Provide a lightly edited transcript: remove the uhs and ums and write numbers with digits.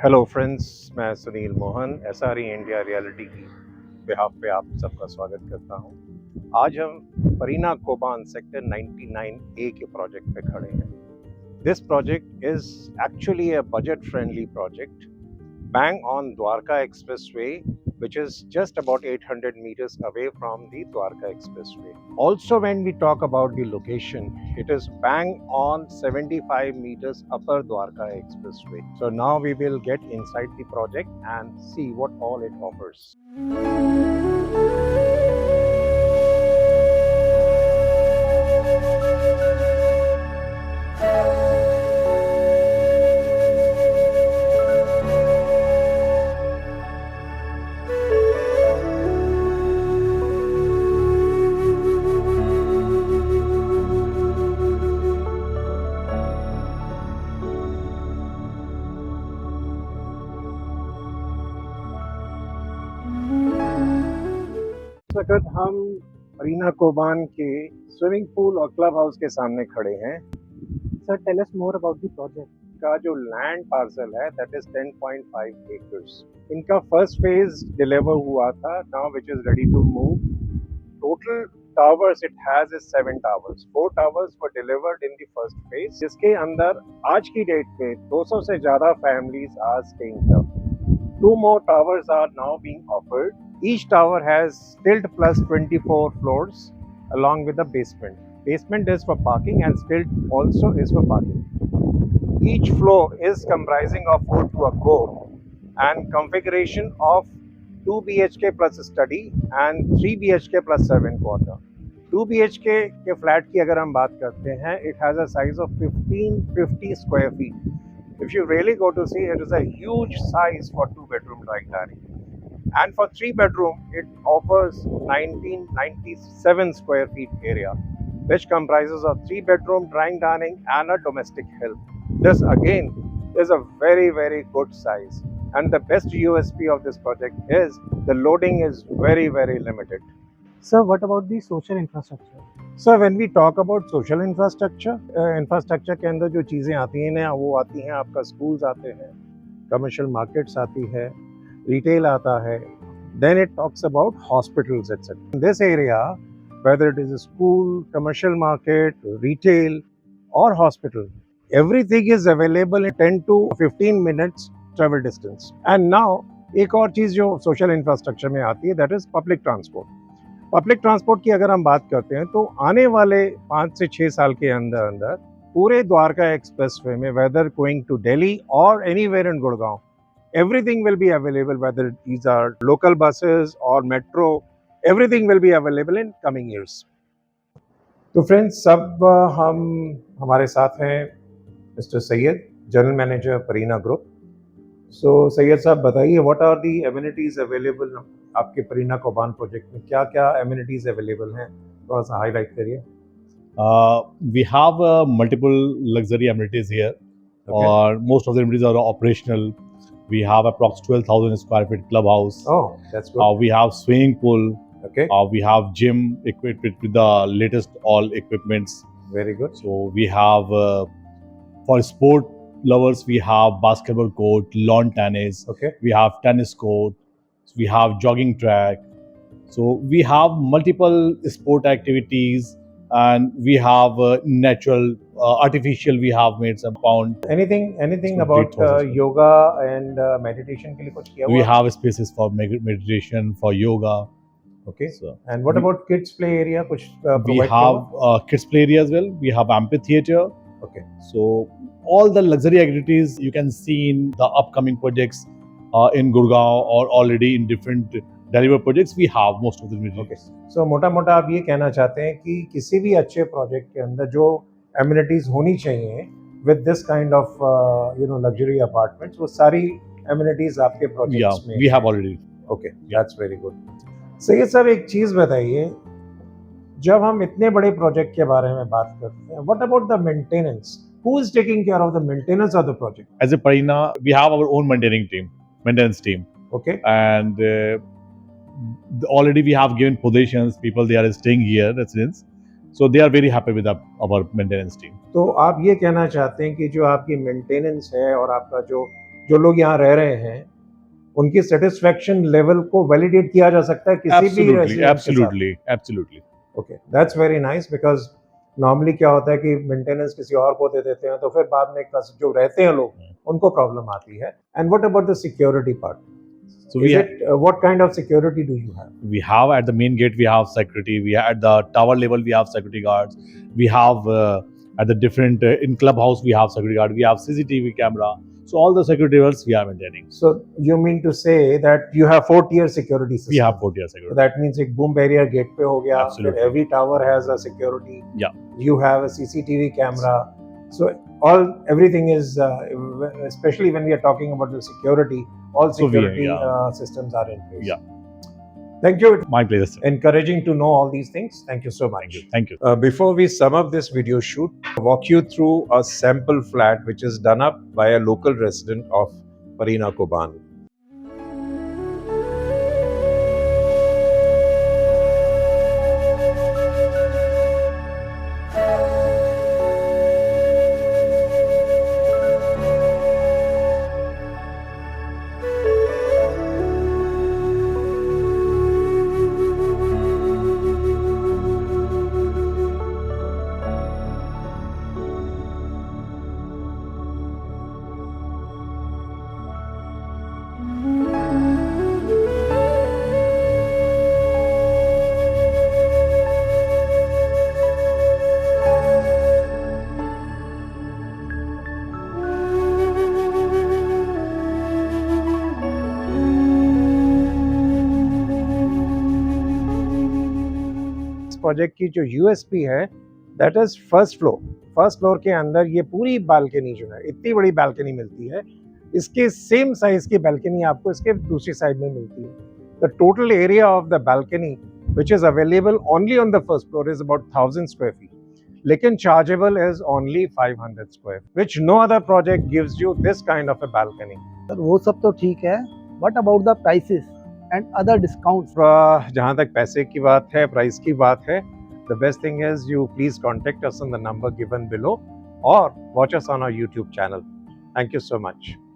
Hello friends, मैं Sunil Mohan SRE India reality की behalf पे आप सबका स्वागत करता हूँ। आज हम परीना कोबान सेक्टर 99A के प्रोजेक्ट पे खड़े हैं। This project is actually a budget friendly project bang on Dwarka Expressway, which is just about 800 meters away from the Dwarka Expressway. Also, when we talk about the location, it is bang on 75 meters upper Dwarka Expressway. So now we will get inside the project and see what all it offers. इस वक्त हम परीना कोबान के swimming pool और club house के सामने खड़े हैं। Sir, tell us more about the project. का जो लैंड पार्सल है दैट इज 10.5 एकर्स। इनका फर्स्ट फेज डिलीवर हुआ था now which is ready to move. Total towers it has is 7 towers. 4 towers were delivered in the first phase, जिसके अंदर आज की डेट में 200 से ज्यादा families are staying here. 2 more towers are now being offered. Each tower has stilt plus 24 floors along with the basement. Basement is for parking and stilt also is for parking. Each floor is comprising of 4 to a go and configuration of 2 BHK plus study and 3 BHK plus 7 quarter. 2 BHK के flat की अगर हम बात करते हैं, it has a size of 1550 square feet. If you really go to see, it is a huge size for 2-bedroom dwelling dining. And for 3-bedroom, it offers 1997 square feet area, which comprises of 3-bedroom dwelling dining and a domestic help. This again is a very, very good size. And the best USP of this project is the loading is very, very limited. Sir, what about the social infrastructure? Sir when we talk about social infrastructure के अंदर जो चीज़ें आती हैं ना, वो आती हैं आपका स्कूल्स आते हैं, कमर्शियल मार्केट्स आती है, रिटेल आता है, then it talks about hospitals etcetera. This area whether it is a school, commercial market, retail और hospital, everything is available in 10 to 15 minutes travel distance. And now एक और चीज़ जो सोशल इंफ्रास्ट्रक्चर में आती है that is public transport. Public transport की अगर हम बात करते हैं तो आने वाले 5 से 6 साल के अंदर अंदर पूरे द्वारका एक्सप्रेसवे में वेदर गोइंग टू दिल्ली और anywhere in Gurgaon, everything will be available, whether these are local buses or metro, everything will be available in coming years. तो फ्रेंड्स, सब हम हमारे साथ हैं mister Syed, general manager Parina group. So Syed साहब बताइए, what are the amenities available आपके Parina कोबान project में? क्या क्या एमिनिटीज अवेलेबल हैं, थोड़ा सा हाईलाइट करिए। We have multiple luxury amenities here, or most of the amenities are operational. We have approx 12,000 square feet clubhouse. Oh, that's good. We have swimming pool. Okay. We have gym equipped with the latest all equipments. Very good. So we have for sport lovers, we have basketball court, lawn tennis. Okay. We have tennis court. We have jogging track. So we have multiple sport activities, and we have natural, artificial. We have made some pound. Anything So about great process. yoga and meditation के लिए कुछ किया हुआ? We have spaces for meditation, for yoga. Okay. So And what about kids play area? कुछ we provide किया have हुआ? kids play area as well. We have amphitheater. Okay. So all the luxury activities you can see in the upcoming projects in Gurgaon or already in different delivered projects. We have most of the amenities. So मोटा मोटा आप ये कहना चाहते हैं कि किसी भी अच्छे प्रोजेक्ट के अंदर जो एमिनिटीज होनी चाहिए with this kind of luxury apartments, वो सारी एमिनिटीज आपके Yeah, प्रोजेक्ट्स में we have already. Okay, that's very good. Syed साहब, एक चीज़ बताइए, जब हम इतने बड़े प्रोजेक्ट के बारे में बात करते हैं, what about the maintenance? Who is taking care of the maintenance of the project? As a Parina, we have our own maintenance team, okay, and already we have given positions. People they are staying here, residents, so they are very happy with our maintenance team. तो आप ये कहना चाहते हैं कि जो आपकी maintenance है और आपका जो जो लोग यहाँ रह रहे हैं उनकी सेटिस्फेक्शन लेवल को वैलिडेट किया जा सकता है किसी भी Absolutely, resident के साथ। absolutely, absolutely. Okay, that's very nice, because normally क्या होता है कि मेंटेनेंस किसी और को दे देते हैं तो फिर बाद में जो रहते हैं लोग उनको प्रॉब्लम आती है। And what about the security part? So Is it what kind of security do you have? we have at the main gate we have security. We at the tower level we have security guards. We have at the different in clubhouse we have security guard. We have CCTV camera. So all the security levels we are maintaining. So you mean to say that you have 4-tier security system? We have 4-tier So security. that means एक boom barrier gate पे हो गया, फिर Absolutely. every tower has a security. Yeah. You have a CCTV camera. So everything is especially when we are talking about the security, all So we- security yeah. systems are in place. Yeah. Thank you. My pleasure, sir. Encouraging to know all these things. Thank you so much. Thank you. Thank you. Before we sum up this video shoot, I'll walk you through a sample flat which is done up by a local resident of Parina Koban. Project की जो USP है that is first floor के अंदर ये पूरी balcony जो है, इतनी बड़ी बालकनी मिलती है, इसके सेम साइज की बालकनी आपको इसके दूसरी साइड में मिलती है। The total area of the balcony which is available only on the first floor is about 1000 square feet, लेकिन chargeable is only 500 square, which no other project gives you this kind of a balcony. Sir वो सब तो ठीक है, but about the prices and other discounts? जहाँ तक पैसे की बात है, प्राइस की बात है, the best thing is you please contact us on the number given below or watch us on our YouTube channel. Thank you so much.